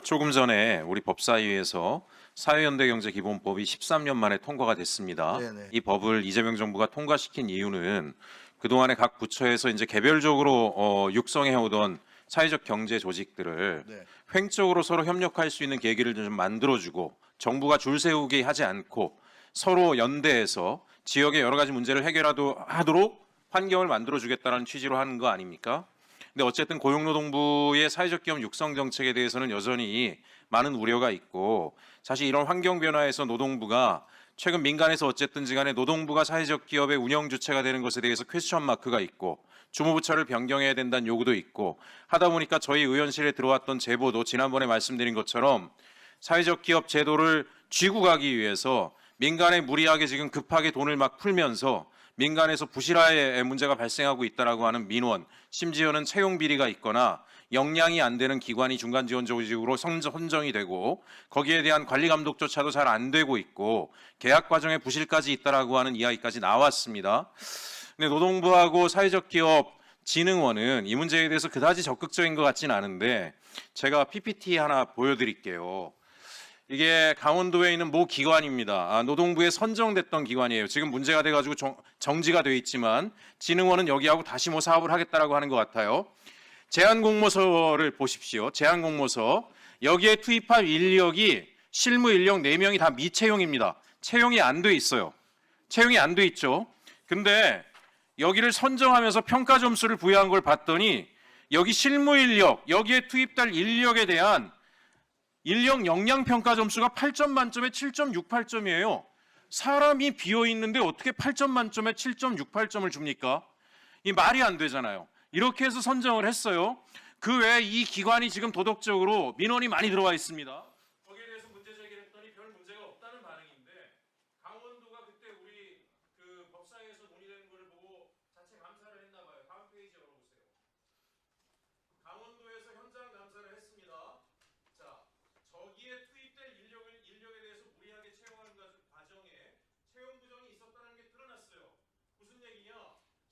조금 전에 우리 법사위에서 사회연대경제기본법이 13년 만에 통과가 됐습니다. 네네. 이 법을 이재명 정부가 통과시킨 이유는 그동안에 각 부처에서 이제 개별적으로 육성해 오던 사회적 경제 조직들을 네. 횡적으로 서로 협력할 수 있는 계기를 좀 만들어주고 정부가 줄 세우게 하지 않고 서로 연대해서 지역의 여러 가지 문제를 해결하도록 환경을 만들어주겠다는 취지로 하는 거 아닙니까? 근데 어쨌든 고용노동부의 사회적 기업 육성 정책에 대해서는 여전히 많은 우려가 있고, 사실 이런 환경 변화에서 노동부가 최근 민간에서 어쨌든지 간에 노동부가 사회적 기업의 운영 주체가 되는 것에 대해서 퀘스천 마크가 있고, 주무부처를 변경해야 된다는 요구도 있고 하다 보니까 저희 의원실에 들어왔던 제보도 지난번에 말씀드린 것처럼 사회적 기업 제도를 쥐고 가기 위해서 민간에 무리하게 지금 급하게 돈을 막 풀면서 민간에서 부실화의 문제가 발생하고 있다라고 하는 민원, 심지어는 채용 비리가 있거나 역량이 안 되는 기관이 중간 지원 조직으로 선정이 되고 거기에 대한 관리 감독조차도 잘 안 되고 있고 계약 과정에 부실까지 있다라고 하는 이야기까지 나왔습니다. 근데 노동부하고 사회적 기업 진흥원은 이 문제에 대해서 그다지 적극적인 것 같진 않은데 제가 PPT 하나 보여드릴게요. 이게 강원도에 있는 모 기관입니다. 노동부에 선정됐던 기관이에요. 지금 문제가 돼가지고 정지가 돼 있지만 진흥원은 여기하고 다시 뭐 사업을 하겠다라고 하는 것 같아요. 제안 공모서를 보십시오. 제안 공모서. 여기에 투입할 인력이 실무 인력 4명이 다 미채용입니다. 채용이 안 돼 있어요. 채용이 안 돼 있죠. 근데 여기를 선정하면서 평가 점수를 부여한 걸 봤더니 여기 실무 인력, 여기에 투입될 인력에 대한 인력 역량 평가 점수가 8점 만점에 7.68점이에요. 사람이 비어 있는데 어떻게 8점 만점에 7.68점을 줍니까? 이 말이 안 되잖아요. 이렇게 해서 선정을 했어요. 그 외에 이 기관이 지금 도덕적으로 민원이 많이 들어와 있습니다. 거기에 대해서 문제 제기를 했더니 별 문제가 없다는 반응인데 강원도가 그때 우리 그 법사위에서 논의되는 걸 보고 자체 감사를 했나 봐요. 다음 페이지 열어보세요. 강원도에서 현장 감사를 했습니다. 자, 저기에 투입될 인력에 대해서 무리하게 채용하는 과정에 채용 부정이 있었다는 게 드러났어요. 무슨 얘기냐?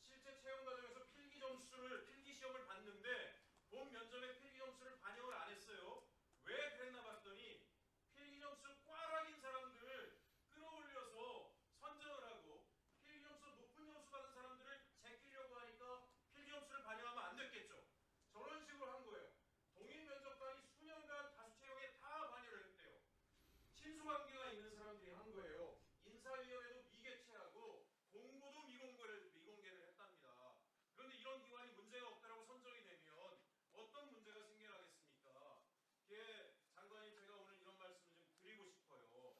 실제 채용 과정에서 필기 시험을 봤는데 본 면접에 필기 점수를 반영을 안 했어요. 왜 그랬나 봤더니 필기 점수 꽈락인 사람들을 끌어올려서 선정을 하고 필기 점수 높은 점수 받은 사람들을 제끼려고 하니까 필기 점수를 반영하면 안 됐겠죠. 저런 식으로 한 거예요. 동일 면접관이 수년간 다수 채용에 다 관여를 했대요. 친수관계가 있는 사람들이 한 거예요. 인사위원회도 미개최하고 공고도 미공개를 했답니다. 그런데 이런 기관이 문제가 없다라고 선정이 되면 어떤 문제가 생겨나겠습니까? 예, 장관님, 제가 오늘 이런 말씀을 좀 드리고 싶어요.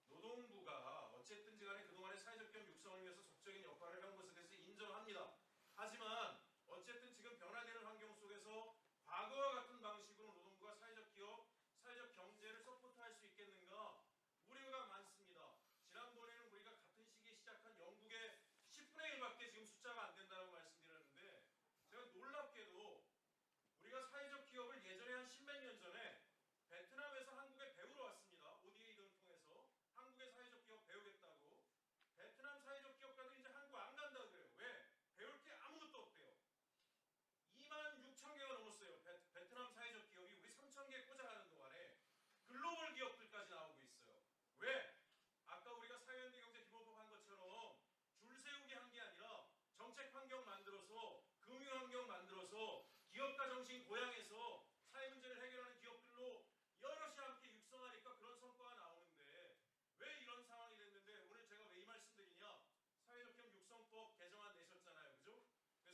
노동부가 어쨌든지 간에 그동안의 사회적 기업 육성을 위해서 적극적인 역할을 한 것에 대해서 인정합니다. 하지만 어쨌든 지금 변화되는 환경 속에서 과거와 같은 방식으로 노동부가 사회적 기업, 사회적 경제를 서포트할 수 있겠는가 우려가 많습니다. 지난번에는 우리가 같은 시기에 시작한 영국의 10분의 1밖에 지금 숫자가 안 된다고 말씀드렸는데 제가 놀랍게도 우리가 사회적 기업을 예전에 한 10몇 년 전에 베트남에서 한국에 배우러 왔습니다. ODA 등을 통해서 한국의 사회적 기업 배우겠다고. 베트남 사회적 기업가들이 이제 한국 안 간다 그래요. 왜? 배울 게 아무것도 없대요. 26,000개가 넘었어요. 베트남 사회적 기업이 우리 3,000개 꽂아가는 동안에 글로벌 기업들까지 나오고 있어요. 왜? 아까 우리가 사회연대경제기본법 한 것처럼 줄 세우기 한 게 아니라 정책 환경 만들어서 금융 환경 만들어서 기업가 정신 고양해서 사회 문제를 해결하는 기업들로 여럿이 함께 육성하니까 그런 성과가 나오는데 왜 이런 상황이 됐는데 오늘 제가 왜 이 말씀드리냐? 사회적 기업 육성법 개정안 내셨잖아요. 그죠?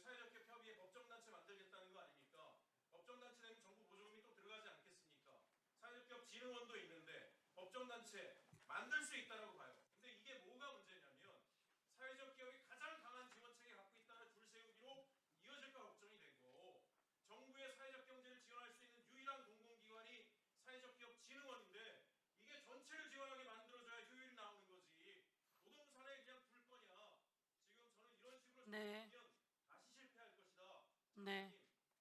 사회적 기업 협의회 법정단체 만들겠다는 거 아닙니까? 법정단체 되면 정부 보조금이 또 들어가지 않겠습니까? 사회적 기업 진흥원도 있는데 법정단체 만들 수 있다라고 봐요. 근데 이게 뭐가 문제냐면 사회적 기업이 가장 강한 지원책에 갖고 있다는 줄 세우기로 이어질까 걱정이 되고 정부의 사회적 경제를 지원할 수 있는 유일한 공공기관이 사회적 기업 진흥원인데 이게 전체를 지원하게 만들어줘야 효율이 나오는 거지. 노동산에 그냥 둘 거냐. 지금 저는 이런 식으로 네. 다시 실패할 것이다. 네.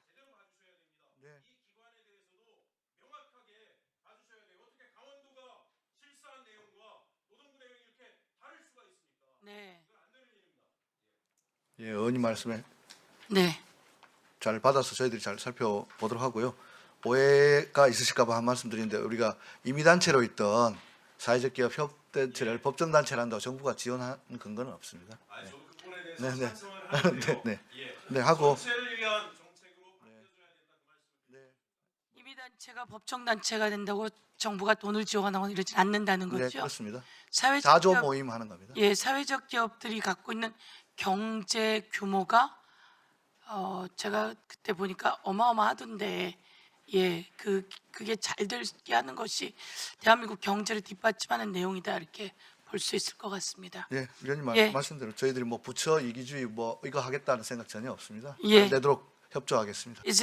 제대로 봐주셔야 됩니다. 네. 이 기관에 대해서도 명확하게 봐주셔야 돼요. 어떻게 강원도가 실사한 내용과 노동부 내용이 이렇게 다를 수가 있습니까? 네. 이건 안 되는 일입니다. 예, 의원님 말씀에 네. 잘 받아서 저희들이 잘 살펴보도록 하고요. 오해가 있으실까봐 한 말씀드리는데 우리가 임의단체로 있던 사회적 기업 협단체를 법정단체로 한다고 정부가 지원한 근거는 없습니다. 아, 저도 그 부분에 대해서 네, 네. 찬성을 하는데요. 네, 네. 예. 네, 하고 전체를 위한 정책으로 바뀌어줘야 된다는 말씀. 임의단체가 법정단체가 된다고 정부가 돈을 지원하거나 이러지 않는다는 네, 거죠. 그렇습니다. 사회적 자조 기업, 모임 하는 겁니다. 예, 사회적 기업들이 갖고 있는 경제 규모가 제가 그때 보니까 어마어마하던데, 예, 그게 잘 되게 하는 것이 대한민국 경제를 뒷받침하는 내용이다 이렇게 볼 수 있을 것 같습니다. 예, 위원님 예. 말씀대로 저희들이 뭐 부처 이기주의 뭐 이거 하겠다는 생각 전혀 없습니다. 예. 잘 되도록 협조하겠습니다. 이제